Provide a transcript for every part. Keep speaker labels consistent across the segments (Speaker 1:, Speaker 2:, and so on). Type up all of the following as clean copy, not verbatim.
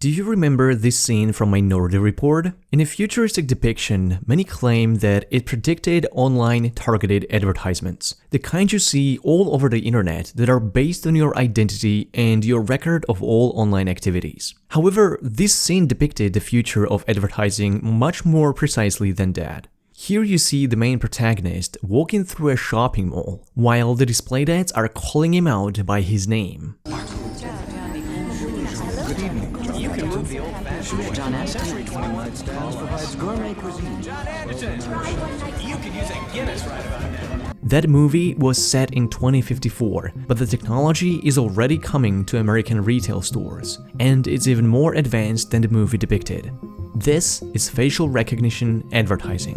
Speaker 1: Do you remember this scene from Minority Report? In a futuristic depiction, many claim that it predicted online targeted advertisements, the kind you see all over the internet that are based on your identity and your record of all online activities. However, this scene depicted the future of advertising much more precisely than that. Here you see the main protagonist walking through a shopping mall, while the displayed ads are calling him out by his name.
Speaker 2: Good evening. You can move the old-fashioned John Anderson provides gourmet cuisine. John Anderson, you could use a Guinness right about now.
Speaker 1: That movie was set in 2054, but the technology is already coming to American retail stores, and it's even more advanced than the movie depicted. This is facial recognition advertising.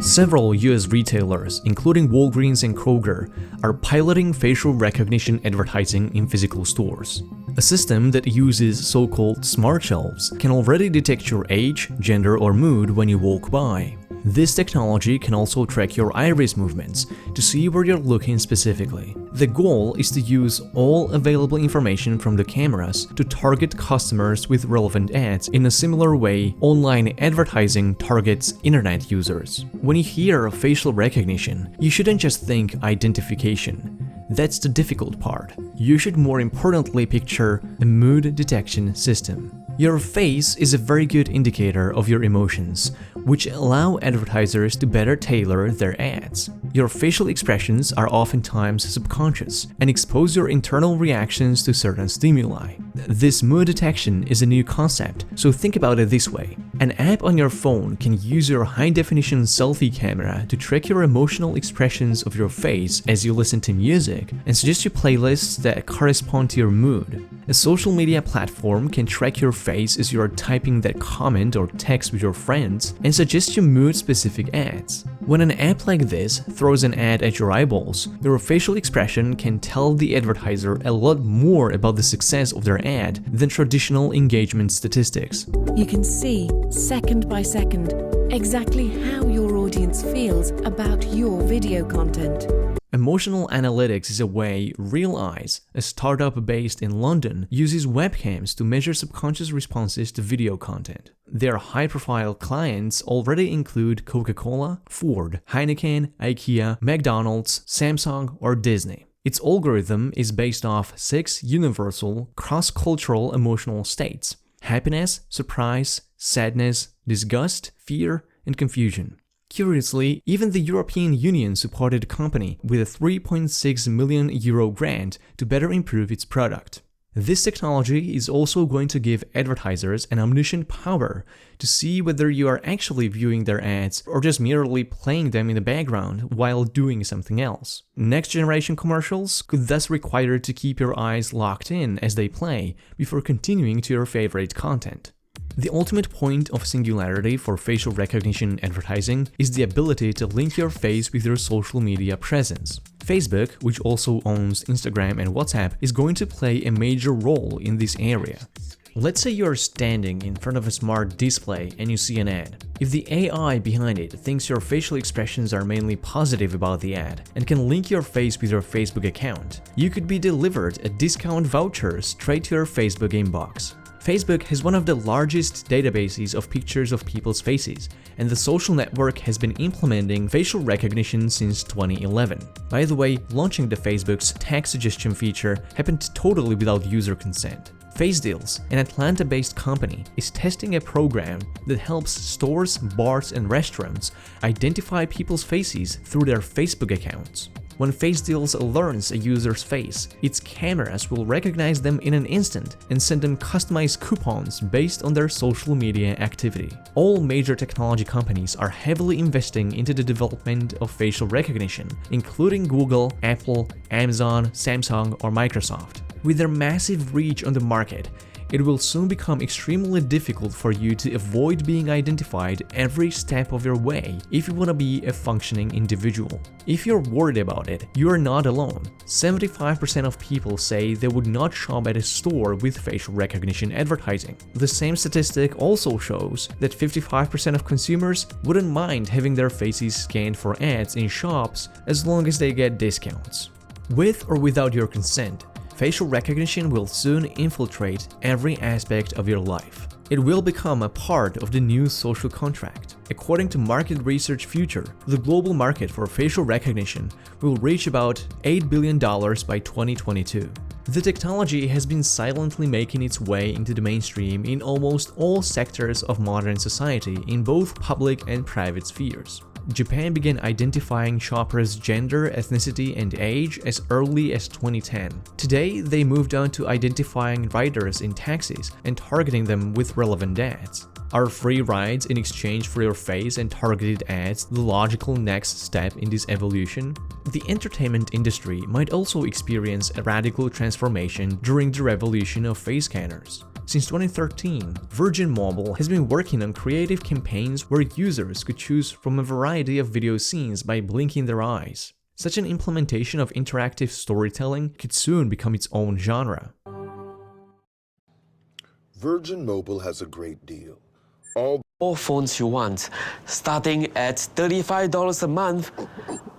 Speaker 1: Several US retailers, including Walgreens and Kroger, are piloting facial recognition advertising in physical stores. A system that uses so-called smart shelves can already detect your age, gender, or mood when you walk by. This technology can also track your iris movements to see where you're looking specifically. The goal is to use all available information from the cameras to target customers with relevant ads in a similar way online advertising targets internet users. When you hear facial recognition, you shouldn't just think identification. That's the difficult part. You should more importantly picture a mood detection system. Your face is a very good indicator of your emotions, which allow advertisers to better tailor their ads. Your facial expressions are oftentimes subconscious and expose your internal reactions to certain stimuli. This mood detection is a new concept, so think about it this way. An app on your phone can use your high-definition selfie camera to track your emotional expressions of your face as you listen to music and suggest you playlists that correspond to your mood. A social media platform can track your face as you are typing that comment or text with your friends and suggest you mood-specific ads. When an app like this throws an ad at your eyeballs, your facial expression can tell the advertiser a lot more about the success of their ad than traditional engagement statistics.
Speaker 3: You can see, second by second, exactly how your audience feels about your video content.
Speaker 1: Emotional analytics is a way Real Eyes, a startup based in London, uses webcams to measure subconscious responses to video content. Their high-profile clients already include Coca-Cola, Ford, Heineken, IKEA, McDonald's, Samsung, or Disney. Its algorithm is based off 6 universal, cross-cultural emotional states: happiness, surprise, sadness, disgust, fear, and confusion. Curiously, even the European Union supported the company with a €3.6 million grant to better improve its product. This technology is also going to give advertisers an omniscient power to see whether you are actually viewing their ads or just merely playing them in the background while doing something else. Next generation commercials could thus require you to keep your eyes locked in as they play before continuing to your favorite content. The ultimate point of singularity for facial recognition advertising is the ability to link your face with your social media presence. Facebook, which also owns Instagram and WhatsApp, is going to play a major role in this area. Let's say you are standing in front of a smart display and you see an ad. If the AI behind it thinks your facial expressions are mainly positive about the ad and can link your face with your Facebook account, you could be delivered a discount voucher straight to your Facebook inbox. Facebook has one of the largest databases of pictures of people's faces, and the social network has been implementing facial recognition since 2011. By the way, launching the Facebook's tag suggestion feature happened totally without user consent. FaceDeals, an Atlanta-based company, is testing a program that helps stores, bars, and restaurants identify people's faces through their Facebook accounts. When FaceDeals learns a user's face, its cameras will recognize them in an instant and send them customized coupons based on their social media activity. All major technology companies are heavily investing into the development of facial recognition, including Google, Apple, Amazon, Samsung, or Microsoft. With their massive reach on the market, it will soon become extremely difficult for you to avoid being identified every step of your way if you want to be a functioning individual. If you're worried about it, you are not alone. 75% of people say they would not shop at a store with facial recognition advertising. The same statistic also shows that 55% of consumers wouldn't mind having their faces scanned for ads in shops as long as they get discounts. With or without your consent, facial recognition will soon infiltrate every aspect of your life. It will become a part of the new social contract. According to market research Future, the global market for facial recognition will reach about $8 billion by 2022. The technology has been silently making its way into the mainstream in almost all sectors of modern society in both public and private spheres. Japan began identifying shoppers' gender, ethnicity, and age as early as 2010. Today, they moved on to identifying riders in taxis and targeting them with relevant ads. Are free rides in exchange for your face and targeted ads the logical next step in this evolution? The entertainment industry might also experience a radical transformation during the revolution of face scanners. Since 2013, Virgin Mobile has been working on creative campaigns where users could choose from a variety of video scenes by blinking their eyes. Such an implementation of interactive storytelling could soon become its own genre.
Speaker 4: Virgin Mobile has a great deal.
Speaker 5: All phones you want, starting at $35 a month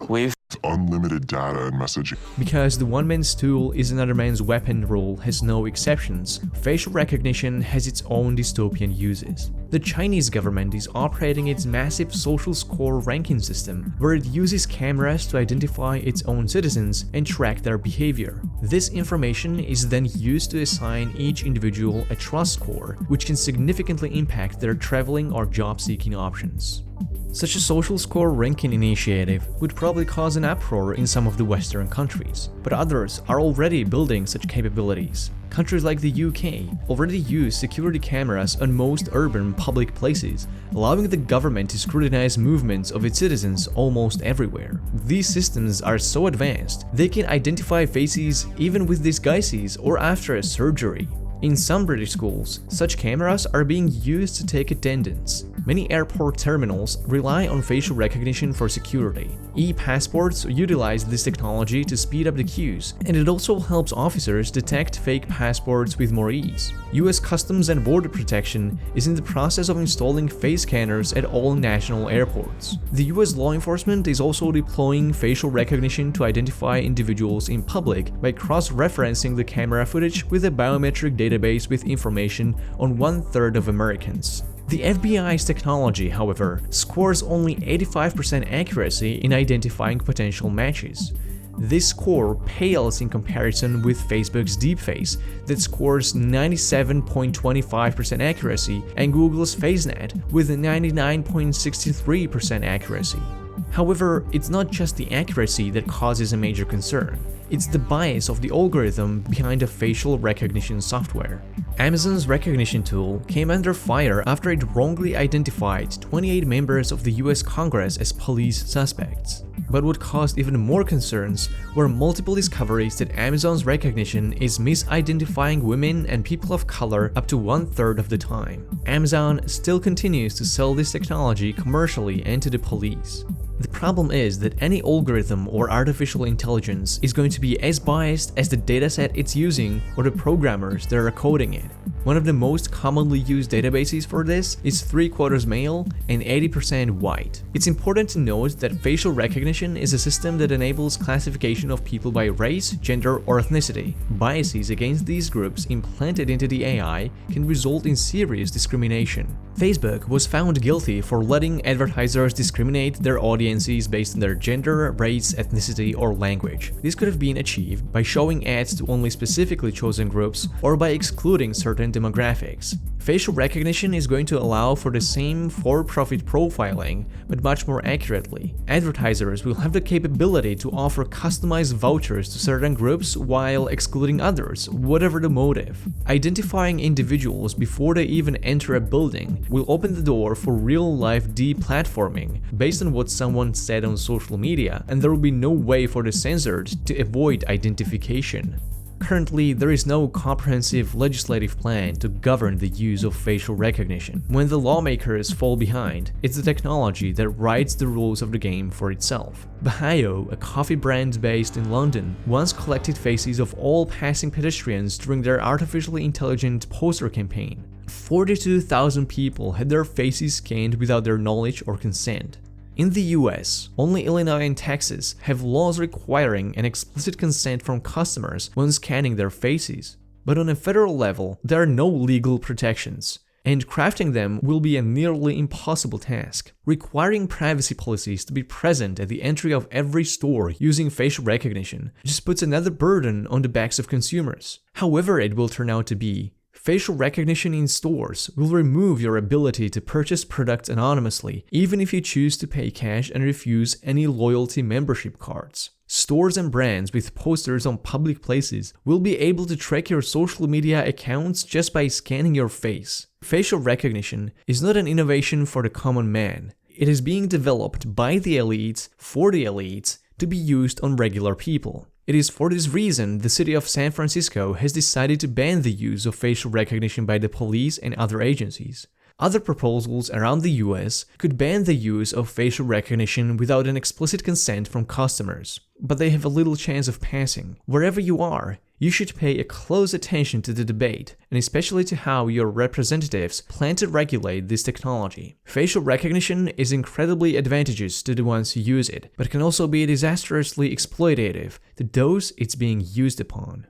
Speaker 5: with
Speaker 6: unlimited data and messaging.
Speaker 1: Because the one man's tool is another man's weapon rule has no exceptions, facial recognition has its own dystopian uses. The Chinese government is operating its massive social score ranking system, where it uses cameras to identify its own citizens and track their behavior. This information is then used to assign each individual a trust score, which can significantly impact their traveling or job-seeking options. Such a social score ranking initiative would probably cause an uproar in some of the Western countries, but others are already building such capabilities. Countries like the UK already use security cameras on most urban public places, allowing the government to scrutinize movements of its citizens almost everywhere. These systems are so advanced, they can identify faces even with disguises or after a surgery. In some British schools, such cameras are being used to take attendance. Many airport terminals rely on facial recognition for security. E-passports utilize this technology to speed up the queues, and it also helps officers detect fake passports with more ease. US Customs and Border Protection is in the process of installing face scanners at all national airports. The US law enforcement is also deploying facial recognition to identify individuals in public by cross-referencing the camera footage with a biometric database with information on 1/3 of Americans. The FBI's technology, however, scores only 85% accuracy in identifying potential matches. This score pales in comparison with Facebook's Deepface that scores 97.25% accuracy and Google's FaceNet with 99.63% accuracy. However, it's not just the accuracy that causes a major concern. It's the bias of the algorithm behind the facial recognition software. Amazon's recognition tool came under fire after it wrongly identified 28 members of the US Congress as police suspects. But what caused even more concerns were multiple discoveries that Amazon's recognition is misidentifying women and people of color up to 1/3 of the time. Amazon still continues to sell this technology commercially and to the police. The problem is that any algorithm or artificial intelligence is going to be as biased as the dataset it's using or the programmers that are coding it. One of the most commonly used databases for this is 3/4 male and 80% white. It's important to note that facial recognition is a system that enables classification of people by race, gender, or ethnicity. Biases against these groups implanted into the AI can result in serious discrimination. Facebook was found guilty for letting advertisers discriminate their audiences based on their gender, race, ethnicity, or language. This could have been achieved by showing ads to only specifically chosen groups or by excluding certain demographics. Facial recognition is going to allow for the same for-profit profiling, but much more accurately. Advertisers will have the capability to offer customized vouchers to certain groups while excluding others, whatever the motive. Identifying individuals before they even enter a building will open the door for real-life deplatforming based on what someone said on social media, and there will be no way for the censored to avoid identification. Currently, there is no comprehensive legislative plan to govern the use of facial recognition. When the lawmakers fall behind, it's the technology that writes the rules of the game for itself. Bahio, a coffee brand based in London, once collected faces of all passing pedestrians during their artificially intelligent poster campaign. 42,000 people had their faces scanned without their knowledge or consent. In the US, only Illinois and Texas have laws requiring an explicit consent from customers when scanning their faces. But on a federal level, there are no legal protections, and crafting them will be a nearly impossible task. Requiring privacy policies to be present at the entry of every store using facial recognition just puts another burden on the backs of consumers. However it will turn out to be, facial recognition in stores will remove your ability to purchase products anonymously, even if you choose to pay cash and refuse any loyalty membership cards. Stores and brands with posters on public places will be able to track your social media accounts just by scanning your face. Facial recognition is not an innovation for the common man. It is being developed by the elites for the elites to be used on regular people. It is for this reason the city of San Francisco has decided to ban the use of facial recognition by the police and other agencies. Other proposals around the US could ban the use of facial recognition without an explicit consent from customers, but they have a little chance of passing. Wherever you are, you should pay a close attention to the debate, and especially to how your representatives plan to regulate this technology. Facial recognition is incredibly advantageous to the ones who use it, but can also be disastrously exploitative to those it's being used upon.